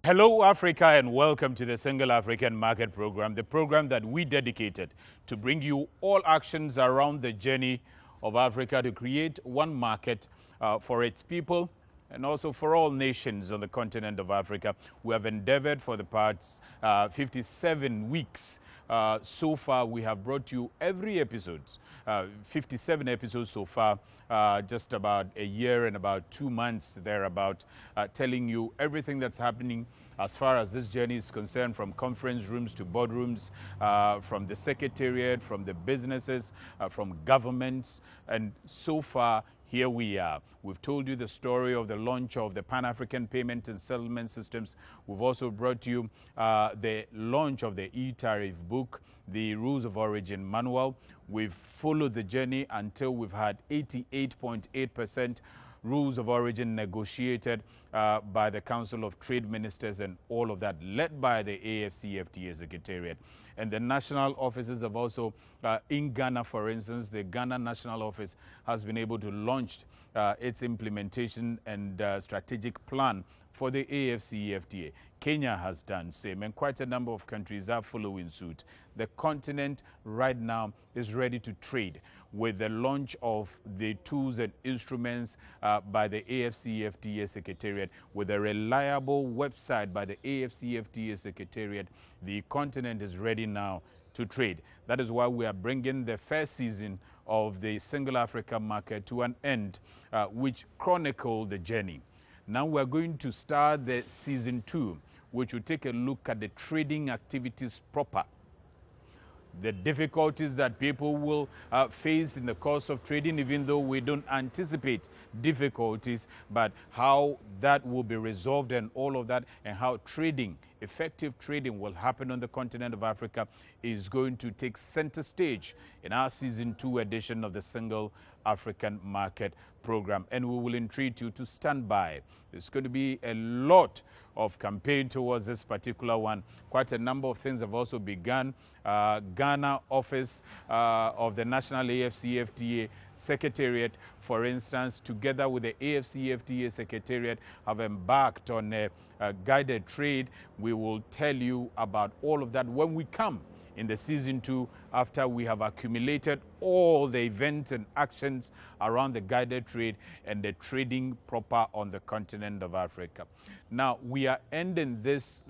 Hello, Africa, and welcome to the Single African Market Program, the program that we dedicated to bring you all actions around the journey of Africa to create one market for its people and also for all nations on the continent of Africa. We have endeavored for the past 57 weeks. So far, we have brought you every episode, 57 episodes so far, just about a year and about 2 months thereabout, telling you everything that's happening as far as this journey is concerned, from conference rooms to boardrooms, from the Secretariat, from the businesses, from governments, and so far, here we are. We've told you the story of the launch of the Pan-African Payment and Settlement Systems. We've also brought you the launch of the e-tariff book, the Rules of Origin Manual. We've followed the journey until we've had 88.8% rules of origin negotiated by the Council of Trade Ministers, and all of that led by the AfCFTA Secretariat. And the national offices have also, in Ghana, for instance, the Ghana National Office has been able to launch its implementation and strategic plan for the AfCFTA. Kenya has done same, and quite a number of countries are following suit. The continent right now is ready to trade with the launch of the tools and instruments by the AfCFTA Secretariat. With a reliable website by the AfCFTA Secretariat, the continent is ready now to trade. That is why we are bringing the first season of the Single Africa Market to an end, which chronicled the journey. Now we're going to start the season 2, which will take a look at the trading activities proper. The difficulties that people will face in the course of trading, even though we don't anticipate difficulties, but how that will be resolved and all of that, and how trading, effective trading, will happen on the continent of Africa is going to take center stage in our season 2 edition of the Single African Market Program. And we will entreat you to stand by. There's going to be a lot of campaign towards this particular one. Quite a number of things have also begun. Ghana office of the National AfCFTA Secretariat, for instance, together with the AfCFTA Secretariat, have embarked on a guided trade. We will tell you about all of that when we come in the season 2, after we have accumulated all the events and actions around the guided trade and the trading proper on the continent of Africa. Now, we are ending this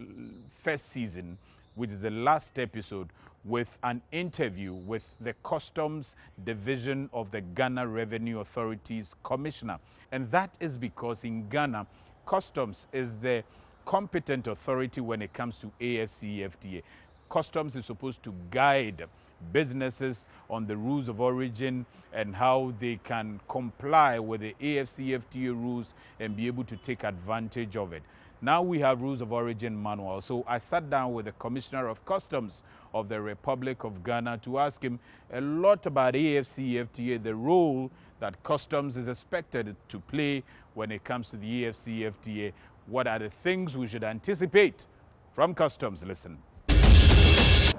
first season, which is the last episode, with an interview with the Customs Division of the Ghana Revenue Authority's Commissioner. And that is because in Ghana, Customs is the competent authority when it comes to AfCFTA. Customs is supposed to guide businesses on the rules of origin and how they can comply with the AfCFTA rules and be able to take advantage of it. Now we have Rules of Origin Manual. So I sat down with the Commissioner of Customs of the Republic of Ghana to ask him a lot about AfCFTA, the role that Customs is expected to play when it comes to the AfCFTA. What are the things we should anticipate from Customs? Listen.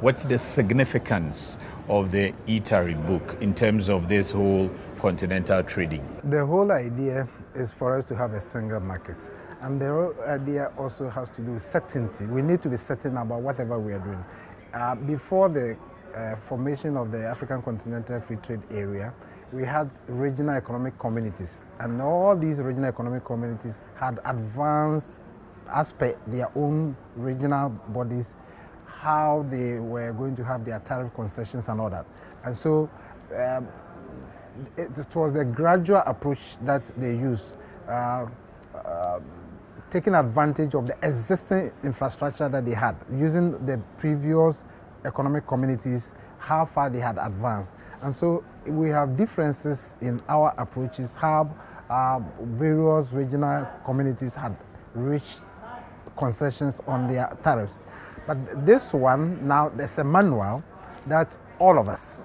What's the significance of the e-tariff book in terms of this whole continental trading? The whole idea is for us to have a single market. And the whole idea also has to do with certainty. We need to be certain about whatever we are doing. Before the formation of the African Continental Free Trade Area, we had regional economic communities. And all these regional economic communities had advanced, as per their own regional bodies, how they were going to have their tariff concessions and all that. And so it was a gradual approach that they used, taking advantage of the existing infrastructure that they had, using the previous economic communities, how far they had advanced. And so we have differences in our approaches, how various regional communities had reached concessions on their tariffs. But this one, now there's a manual that all of us,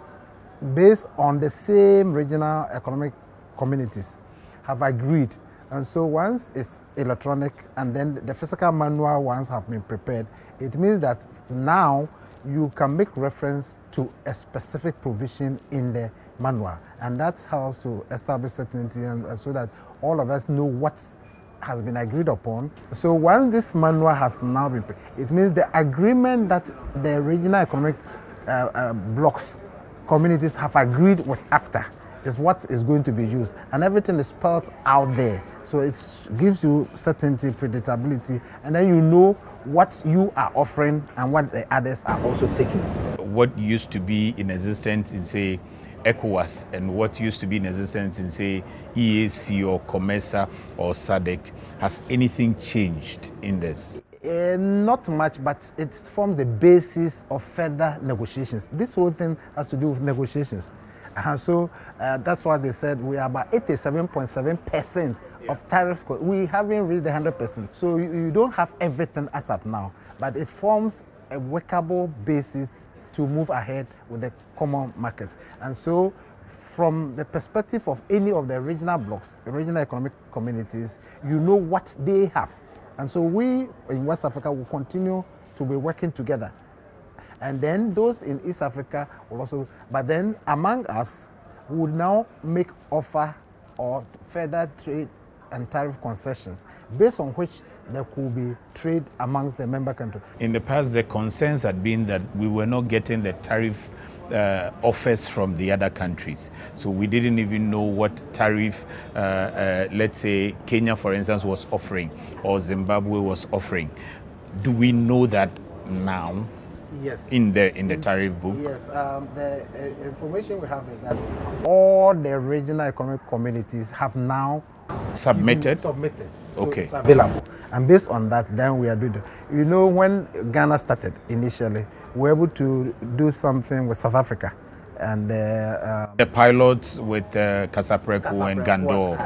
based on the same regional economic communities, have agreed. And so once it's electronic and then the physical manual ones have been prepared, it means that now you can make reference to a specific provision in the manual. And that's how to establish certainty and so that all of us know what has been agreed upon. So once this manual has now been, it means the agreement that the regional economic blocks communities have agreed with AfCFTA is what is going to be used, and everything is spelled out there. So it gives you certainty, predictability, and then you know what you are offering and what the others are also taking. What used to be in existence in, say, ECOWAS and what used to be in existence in, say, EAC or COMESA or SADC, has anything changed in this? Not much, but it forms the basis of further negotiations. This whole thing has to do with negotiations. So that's why they said we are about 87.7% of tariff. We haven't reached the 100%. So you don't have everything as of now, but it forms a workable basis to move ahead with the common market. And so from the perspective of any of the regional blocks, the regional economic communities, you know what they have. And so we in West Africa will continue to be working together. And then those in East Africa will also, but then among us, we would now make offer or further trade and tariff concessions based on which there could be trade amongst the member countries. In the past, the concerns had been that we were not getting the tariff offers from the other countries. So we didn't even know what tariff, let's say, Kenya, for instance, was offering, or Zimbabwe was offering. Do we know that now? Yes. In the tariff book? Yes. The information we have is that all the regional economic communities have now submitted. So okay. It's available. And based on that, then we are doing it. You know, when Ghana started initially, we were able to do something with South Africa. And the pilots with Kasapreko and Gandor.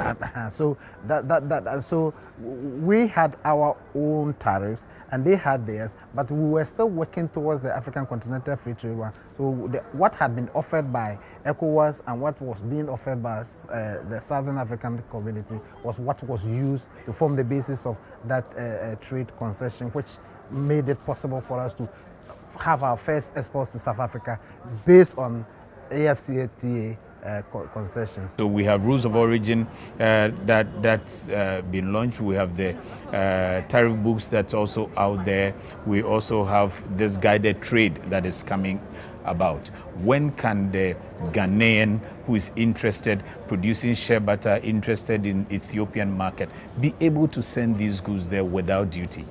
So we had our own tariffs and they had theirs, but we were still working towards the African Continental Free Trade one. So what had been offered by ECOWAS and what was being offered by the Southern African Community was what was used to form the basis of that trade concession, which made it possible for us to have our first exports to South Africa based on AfCFTA concessions. So we have rules of origin that's been launched. We have the tariff books that's also out there. We also have this guided trade that is coming about. When can the Ghanaian who is interested, producing shea butter, interested in Ethiopian market, be able to send these goods there without duty?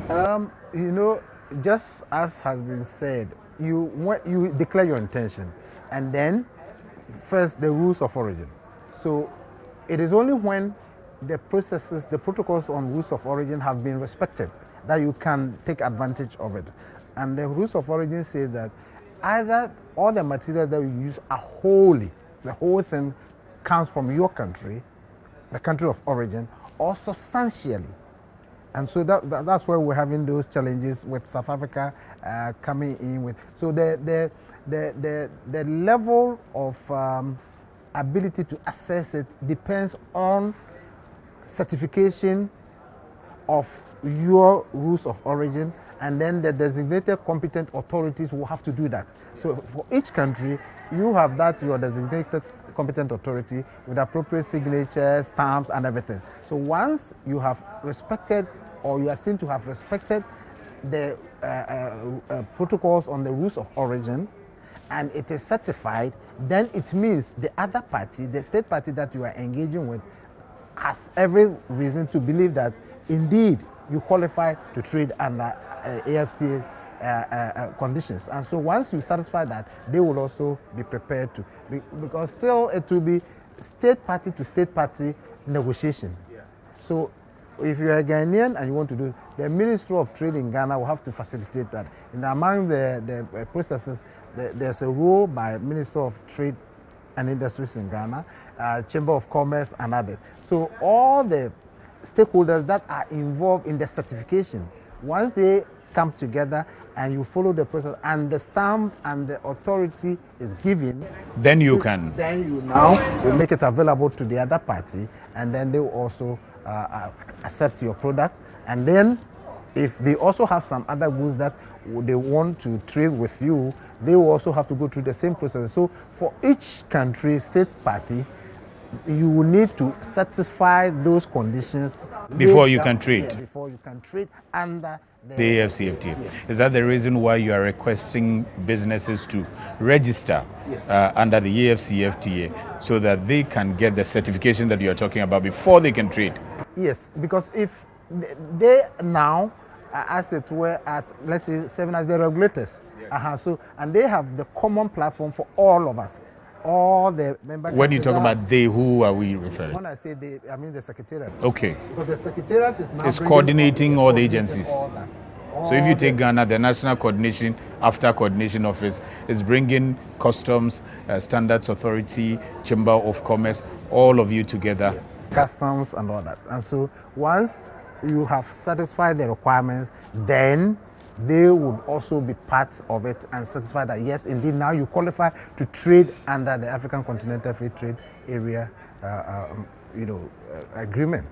You know, just as has been said, you declare your intention, and then first the rules of origin. So it is only when the processes, the protocols on rules of origin have been respected that you can take advantage of it. And the rules of origin say that either all the materials that you use are wholly, the whole thing comes from your country, the country of origin, or substantially. And so that's where we're having those challenges with South Africa coming in with. So the level of ability to assess it depends on certification of your rules of origin, and then the designated competent authorities will have to do that. So for each country, you have that, your designated competent authority with appropriate signatures, stamps, and everything. So once you have respected, or you are seen to have respected the protocols on the rules of origin, and it is certified, then it means the other party, the state party that you are engaging with, has every reason to believe that indeed you qualify to trade under AfCFTA conditions. And so once you satisfy that, they will also be prepared to, because still it will be state party to state party negotiation. Yeah. So if you are a Ghanaian and you want to do, the Ministry of Trade in Ghana will have to facilitate that. And among the processes, there's a role by Minister of Trade and Industries in Ghana, Chamber of Commerce, and others. So all the stakeholders that are involved in the certification, once they come together and you follow the process and the stamp and the authority is given, then you now will make it available to the other party, and then they will also accept your product. And then if they also have some other goods that they want to trade with you, they will also have to go through the same process. So for each country, state party, you will need to satisfy those conditions before you can trade. Yeah, before you can trade under The AfCFTA. Yes. Is that the reason why you are requesting businesses to register Yes. under the AfCFTA so that they can get the certification that you are talking about before they can trade? Yes, because if they now, as it were, as let's say, serving as the regulators, so and they have the common platform for all of us, all the member. When you talk about they, who are we referring? When I say they, I mean the Secretariat. Okay. Because the Secretariat is now coordinating all the agencies. All So if you take Ghana, the National Coordination, AfCFTA Coordination Office is bringing Customs, Standards Authority, Chamber of Commerce, all of you together. Yes. Customs and all that. And so once you have satisfied the requirements, then they would also be part of it and certify that yes, indeed, now you qualify to trade under the African Continental Free Trade Area, agreement.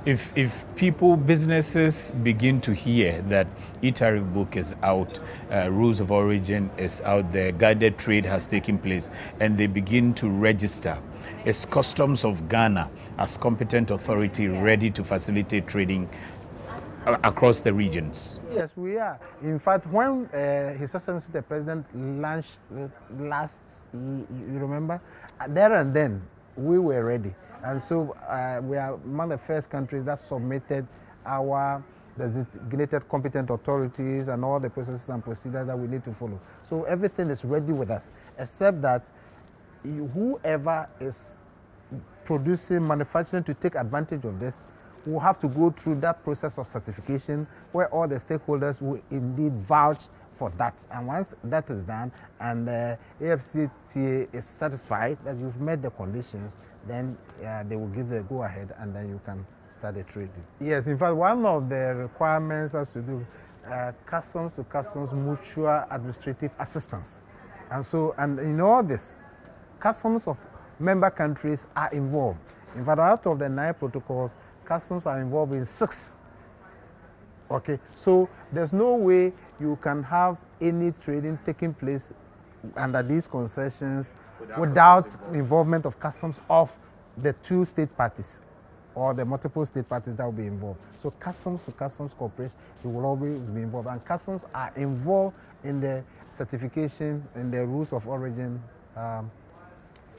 If people, businesses begin to hear that e-tariff book is out, rules of origin is out there, guided trade has taken place, and they begin to register, is Customs of Ghana as competent authority ready to facilitate trading across the regions? Yes, we are. In fact, when His Excellency the President launched last, you remember, there and then we were ready. And so we are among the first countries that submitted our designated competent authorities and all the processes and procedures that we need to follow. So everything is ready with us, except that whoever is producing, manufacturing to take advantage of this will have to go through that process of certification where all the stakeholders will indeed vouch for that. And once that is done and the AfCFTA is satisfied that you've met the conditions, then they will give the go-ahead and then you can start the trading. Yes, in fact, one of the requirements has to do customs to customs mutual administrative assistance. And so, and in all this, customs of member countries are involved. In fact, out of the 9 protocols, customs are involved in 6. Okay, so there's no way you can have any trading taking place under these concessions without involvement of customs of the 2 state parties or the multiple state parties that will be involved. So customs to customs cooperation, it will always be involved, and customs are involved in the certification, in the rules of origin,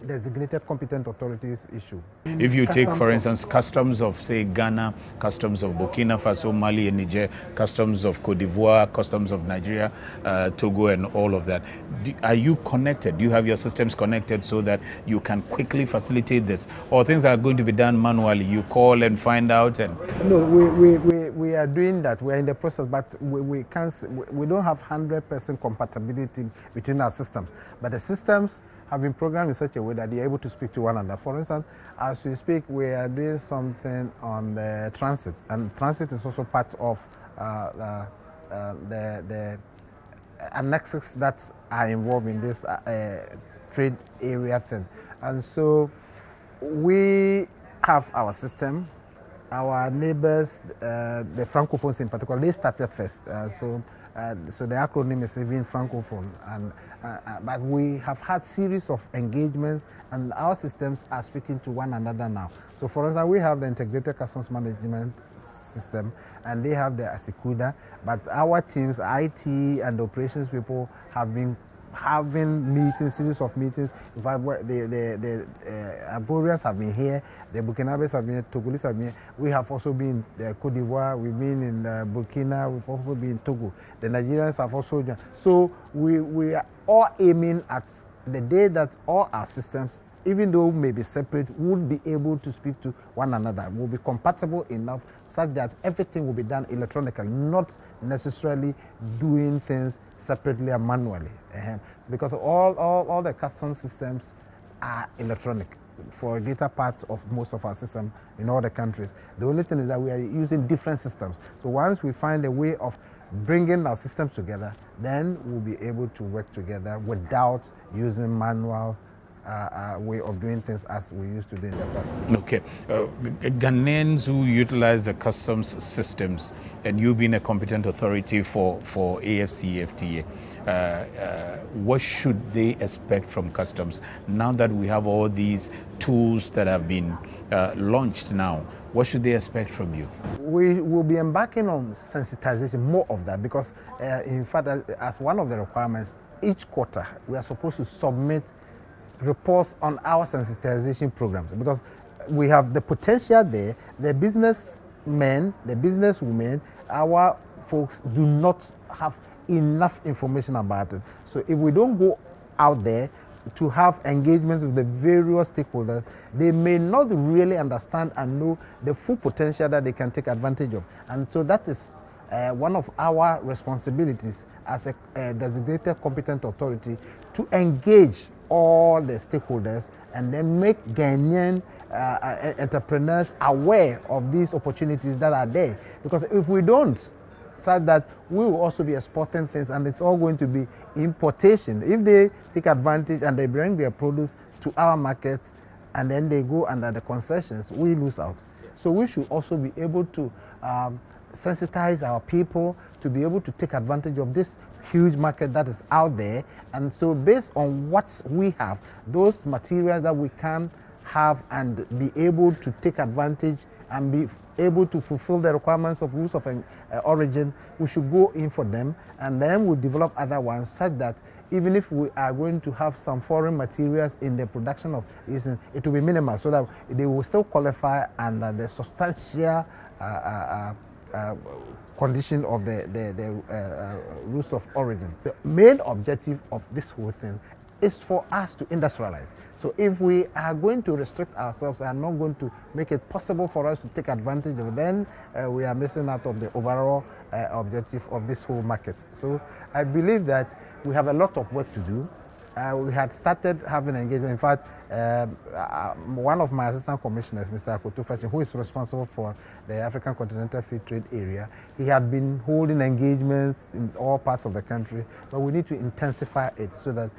designated competent authorities issue. If you take, for instance, customs of, say, Ghana, customs of Burkina Faso, Mali and Niger, customs of Cote d'Ivoire, customs of Nigeria, Togo and all of that, are you connected? Do you have your systems connected so that you can quickly facilitate this? Or things are going to be done manually? You call and find out? And no, we are doing that. We are in the process, but we don't have 100% compatibility between our systems. But the systems have been programmed in such a way that they are able to speak to one another. For instance, as we speak, we are doing something on the transit, and transit is also part of the annexes that are involved in this trade area thing. And so we have our system. Our neighbors, the Francophones in particular, they started first. So the acronym is even Francophone, but we have had series of engagements, and our systems are speaking to one another now. So, for instance, we have the Integrated Customs Management System, and they have the ASICUDA, but our teams, IT and operations people, have been having meetings, series of meetings. In fact, the Ivorians have been here, the Burkinabes have been here, Togolese have been here. We have also been in Cote d'Ivoire, we've been in Burkina, we've also been in Togo. The Nigerians have also joined. So we are all aiming at the day that all our systems, even though may be separate, would be able to speak to one another, will be compatible enough such that everything will be done electronically, not necessarily doing things separately and manually. Because all the custom systems are electronic for a greater part of most of our systems in all the countries. The only thing is that we are using different systems. So once we find a way of bringing our systems together, then we'll be able to work together without using manual way of doing things as we used to do in the past. Okay. Ghanaians who utilize the customs systems, and you being a competent authority for AfCFTA, what should they expect from customs now that we have all these tools that have been launched now? What should they expect from you? We will be embarking on sensitization, more of that, because in fact, as one of the requirements, each quarter we are supposed to submit reports on our sensitization programs, because we have the potential there. The businessmen, the businesswomen, our folks do not have enough information about it. So if we don't go out there to have engagements with the various stakeholders, they may not really understand and know the full potential that they can take advantage of. And so that is one of our responsibilities as a designated competent authority, to engage all the stakeholders and then make Ghanaian entrepreneurs aware of these opportunities that are there. Because if we don't, such that we will also be exporting things, and it's all going to be importation. If they take advantage and they bring their produce to our markets and then they go under the concessions, we lose out. So we should also be able to sensitize our people to be able to take advantage of this huge market that is out there. And so based on what we have, those materials that we can have and be able to take advantage and be able to fulfill the requirements of rules of origin, we should go in for them, and then we'll develop other ones such that even if we are going to have some foreign materials in the production of this, it will be minimal, so that they will still qualify under the substantial condition of the rules of origin. The main objective of this whole thing is for us to industrialize. So if we are going to restrict ourselves and not going to make it possible for us to take advantage of it, then we are missing out of the overall objective of this whole market. So I believe that we have a lot of work to do. We had started having engagement. In fact, one of my assistant commissioners, Mr. Akoto, who is responsible for the African Continental Free Trade Area, he had been holding engagements in all parts of the country, but we need to intensify it so that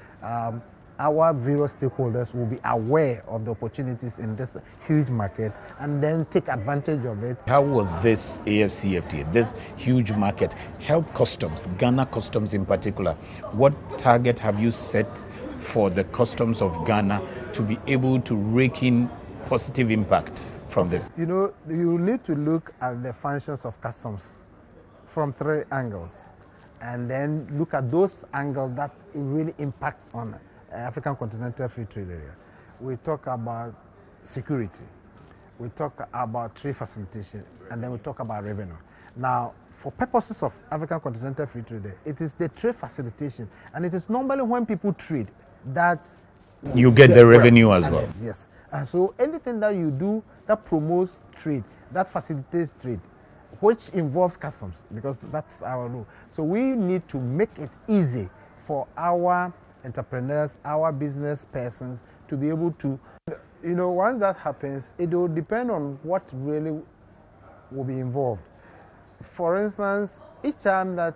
our various stakeholders will be aware of the opportunities in this huge market and then take advantage of it. How will this AfCFTA, this huge market, help customs, Ghana customs in particular? What target have you set for the customs of Ghana to be able to rake in positive impact from this? You know, you need to look at the functions of customs from 3 angles, and then look at those angles that really impact on African Continental Free Trade Area. We talk about security, we talk about trade facilitation, and then we talk about revenue. Now, for purposes of African Continental Free Trade Area, it is the trade facilitation, and it is normally when people trade that you get the revenue as well. Yes. So anything that you do that promotes trade, that facilitates trade, which involves customs, because that's our rule. So we need to make it easy for our entrepreneurs, our business persons to be able to, once that happens, it will depend on what really will be involved. For instance, each time that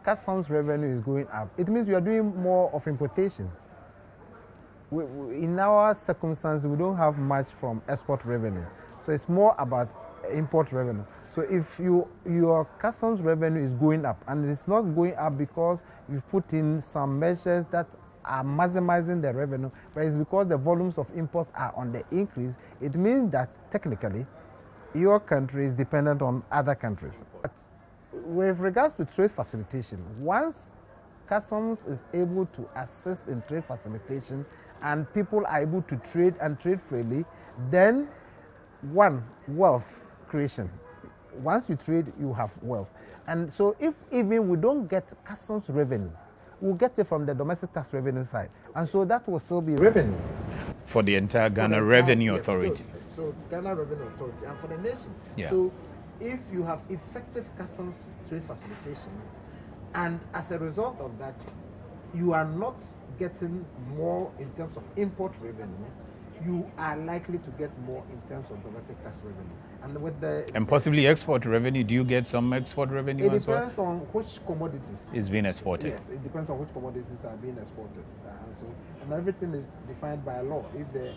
customs revenue is going up, it means we are doing more of importation. In our circumstances, we don't have much from export revenue, so it's more about import revenue. So if your customs revenue is going up, and it's not going up because you've put in some measures that are maximizing the revenue, but it's because the volumes of imports are on the increase, it means that technically your country is dependent on other countries. But with regards to trade facilitation, once customs is able to assist in trade facilitation and people are able to trade and trade freely, then one, wealth creation. Once you trade, you have wealth. And so if even we don't get customs revenue, we'll get it from the domestic tax revenue side. And so that will still be revenue. For the entire Ghana Revenue Authority. So Ghana Revenue Authority and for the nation. Yeah. So if you have effective customs trade facilitation, and as a result of that, you are not getting more in terms of import revenue, you are likely to get more in terms of domestic tax revenue. And with and possibly export revenue. Do you get some export revenue as well? It depends on which commodities is being exported. Yes, it depends on which commodities are being exported. And everything is defined by law. If the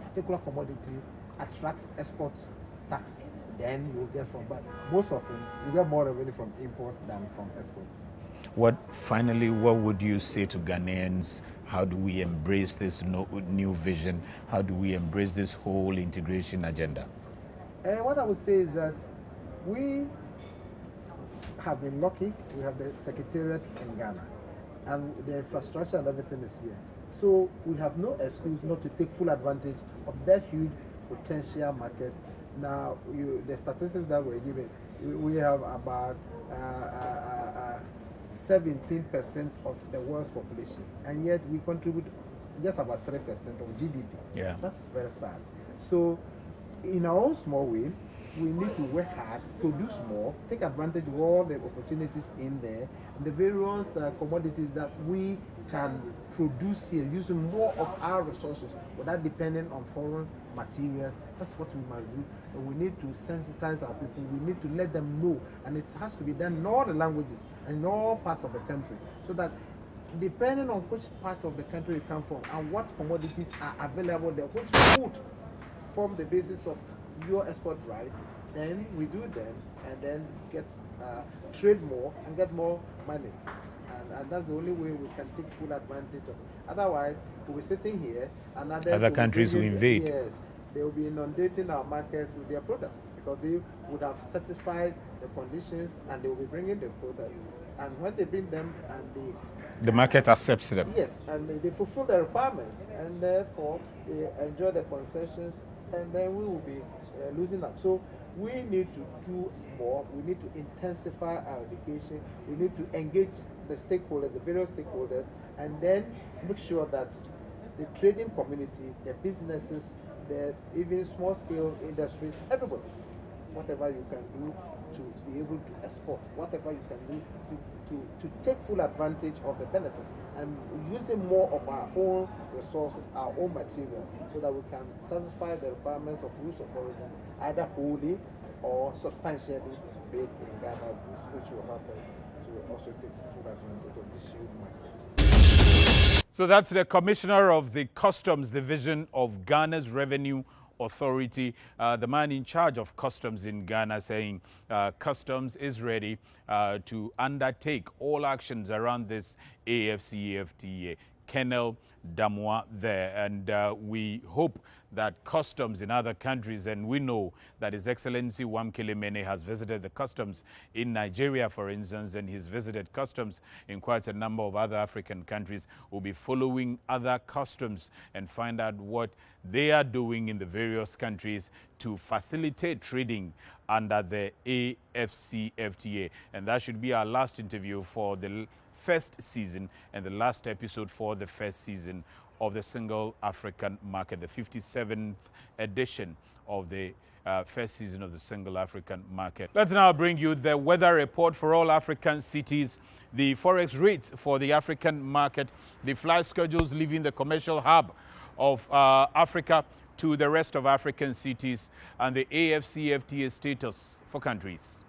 particular commodity attracts export tax, then you will get from. But most often, you get more revenue from imports than from export. What would you say to Ghanaians? How do we embrace this new vision? How do we embrace this whole integration agenda? What I would say is that we have been lucky. We have the Secretariat in Ghana, and the infrastructure and everything is here. So we have no excuse not to take full advantage of that huge potential market. Now, the statistics that we're given, we have about 17% of the world's population, and yet we contribute just about 3% of GDP. Yeah. That's very sad. So, in our own small way, we need to work hard, produce more, take advantage of all the opportunities in there, and the various commodities that we can produce here, using more of our resources without depending on foreign material. That's what we must do. And we need to sensitize our people. We need to let them know, and it has to be done in all the languages and in all parts of the country, so that depending on which part of the country you come from and what commodities are available there, which would form the basis of your export right, then we do them and then get trade more and get more money. And that's the only way we can take full advantage of it. Otherwise, we'll be sitting here and other countries will invade. Yes, they will be inundating our markets with their products because they would have certified the conditions and they will be bringing the product. And when they bring them and the market accepts them. Yes, and they fulfill the requirements, and therefore they enjoy the concessions, and then we will be losing out. So we need to do more. We need to intensify our education. We need to engage the stakeholders, the various stakeholders, and then make sure that the trading community, the businesses, the even small-scale industries, everybody, whatever you can do to be able to export, whatever you can do to take full advantage of the benefits and using more of our own resources, our own material, so that we can satisfy the requirements of rules of origin, either wholly or substantially made in Ghana, which will help us to also take full advantage of this huge market. So that's the Commissioner of the Customs Division of Ghana's Revenue Authority, the man in charge of customs in Ghana, saying customs is ready to undertake all actions around this AfCFTA. Colonel Damwa there, and we hope that customs in other countries, and we know that His Excellency Wamkele Mene has visited the customs in Nigeria, for instance, and he's visited customs in quite a number of other African countries. We'll be following other customs and find out what they are doing in the various countries to facilitate trading under the AfCFTA. And that should be our last interview for the first season and the last episode for the first season of the Single African Market, the 57th edition of the first season of the Single African Market. Let's now bring you the weather report for all African cities, the forex rates for the African market, the flight schedules leaving the commercial hub of Africa to the rest of African cities, and the AfCFTA status for countries.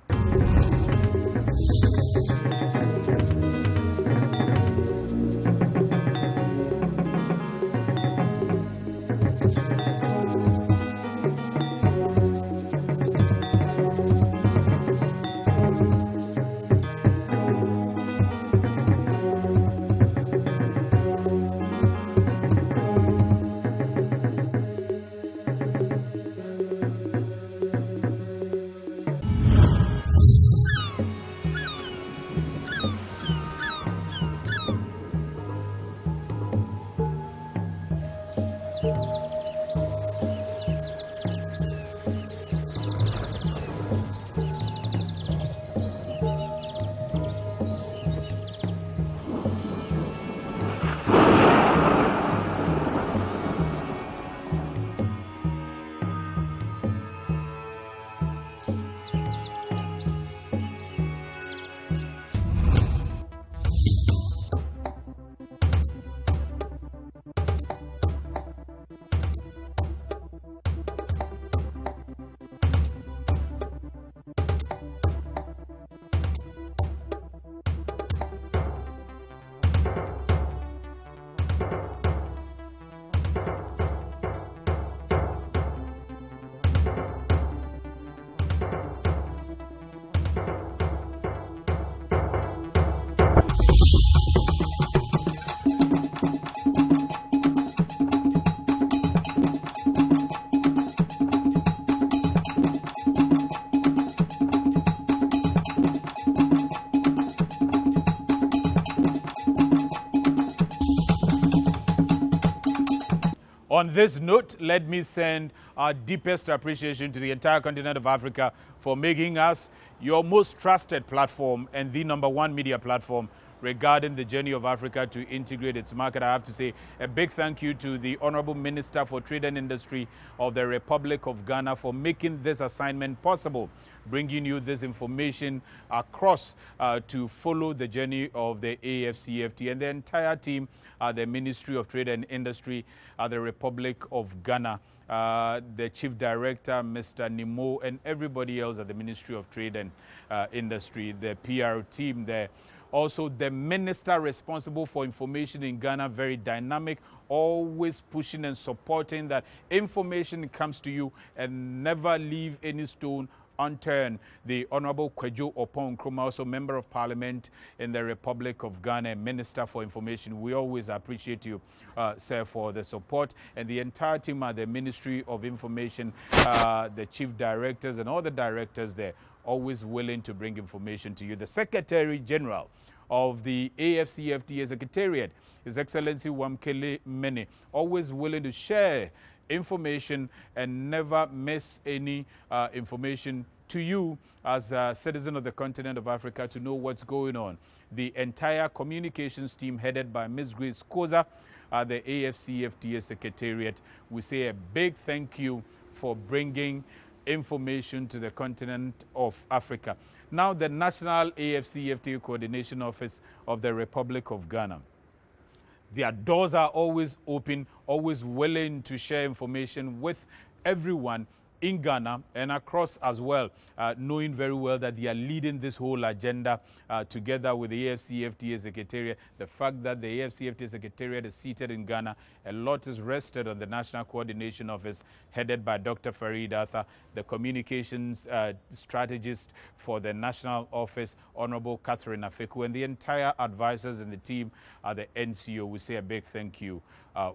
On this note, let me send our deepest appreciation to the entire continent of Africa for making us your most trusted platform and the #1 media platform regarding the journey of Africa to integrate its market. I have to say a big thank you to the Honorable Minister for Trade and Industry of the Republic of Ghana for making this assignment possible, bringing you this information across to follow the journey of the AfCFTA and the entire team at the Ministry of Trade and Industry at the Republic of Ghana, the Chief Director, Mr. Nimo, and everybody else at the Ministry of Trade and Industry, the PR team there. Also, the minister responsible for information in Ghana, very dynamic, always pushing and supporting that information comes to you and never leave any stone unturned. The Honorable Kwejo Opon Nkrumah, also Member of Parliament in the Republic of Ghana, Minister for Information. We always appreciate you, sir, for the support. And the entire team at the Ministry of Information, the Chief Directors and all the directors there, always willing to bring information to you. The Secretary General of the AfCFTA Secretariat, His Excellency Wamkele Mene, always willing to share information and never miss any information to you as a citizen of the continent of Africa to know what's going on. The entire communications team headed by Ms. Grace Koza at the AfCFTA Secretariat, we say a big thank you for bringing information to the continent of Africa. Now, the National AfCFTA Coordination Office of the Republic of Ghana. Their doors are always open, always willing to share information with everyone in Ghana and across as well, knowing very well that they are leading this whole agenda together with the AfCFTA Secretariat. The fact that the AfCFTA Secretariat is seated in Ghana, a lot is rested on the National Coordination Office headed by Dr. Farid Arthur, the communications strategist for the National Office, Honorable Catherine Afeku, and the entire advisors and the team at the NCO. We say a big thank you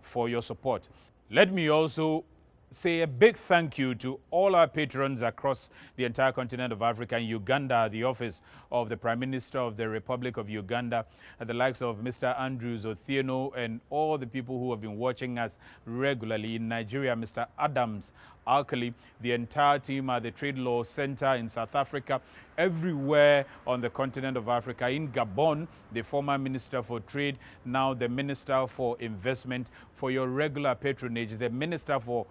for your support. Let me also say a big thank you to all our patrons across the entire continent of Africa and Uganda, the office of the Prime Minister of the Republic of Uganda, and the likes of Mr. Andrews Othieno and all the people who have been watching us regularly. In Nigeria, Mr. Adams Alkali, the entire team at the Trade Law Center in South Africa, everywhere on the continent of Africa. In Gabon, the former Minister for Trade, now the Minister for Investment, for your regular patronage, the Minister for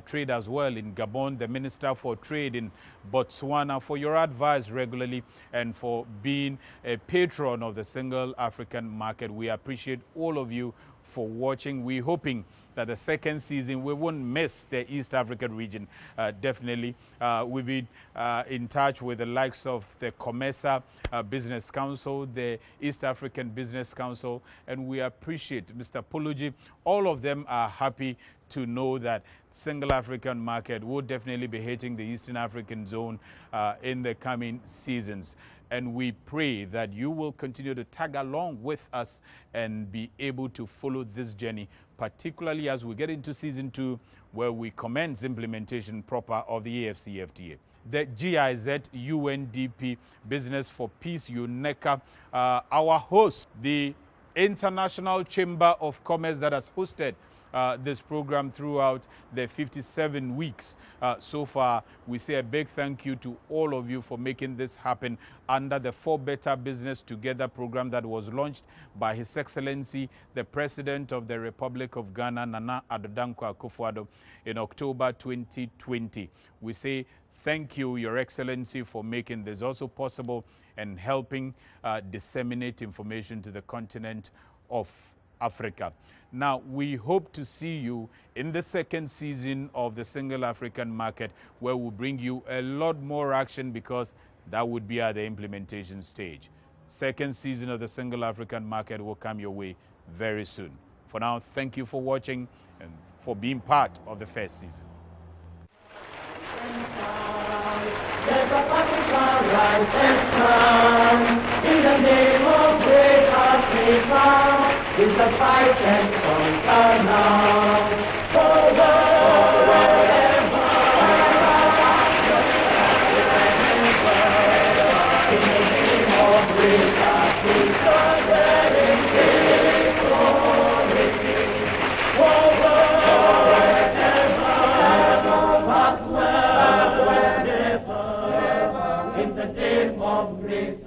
Trade as well in Gabon, the Minister for Trade in Botswana, for your advice regularly and for being a patron of the single African market. We appreciate all of you for watching. We're hoping that the second season we won't miss the East African region. Definitely, we've been in touch with the likes of the COMESA Business Council, the East African Business Council, and we appreciate Mr. Poloji. All of them are happy to know that single African market will definitely be hitting the Eastern African zone in the coming seasons. And we pray that you will continue to tag along with us and be able to follow this journey, particularly as we get into season 2, where we commence implementation proper of the AfCFTA. The GIZ UNDP Business for Peace UNECA, our host, the International Chamber of Commerce that has hosted this program throughout the 57 weeks so far. We say a big thank you to all of you for making this happen under the For Better Business Together program that was launched by His Excellency, the President of the Republic of Ghana, Nana Addo Dankwa Akufo-Addo, in October 2020. We say thank you, Your Excellency, for making this also possible and helping disseminate information to the continent of Africa. Now, we hope to see you in the second season of the Single African Market, where we'll bring you a lot more action, because that would be at the implementation stage. Second season of the Single African Market will come your way very soon. For now, thank you for watching and for being part of the first season. There's a Africa rise and shine in the name of great Africa. It's a fight and conquer now. In the name of great Africa, there is victory. of grace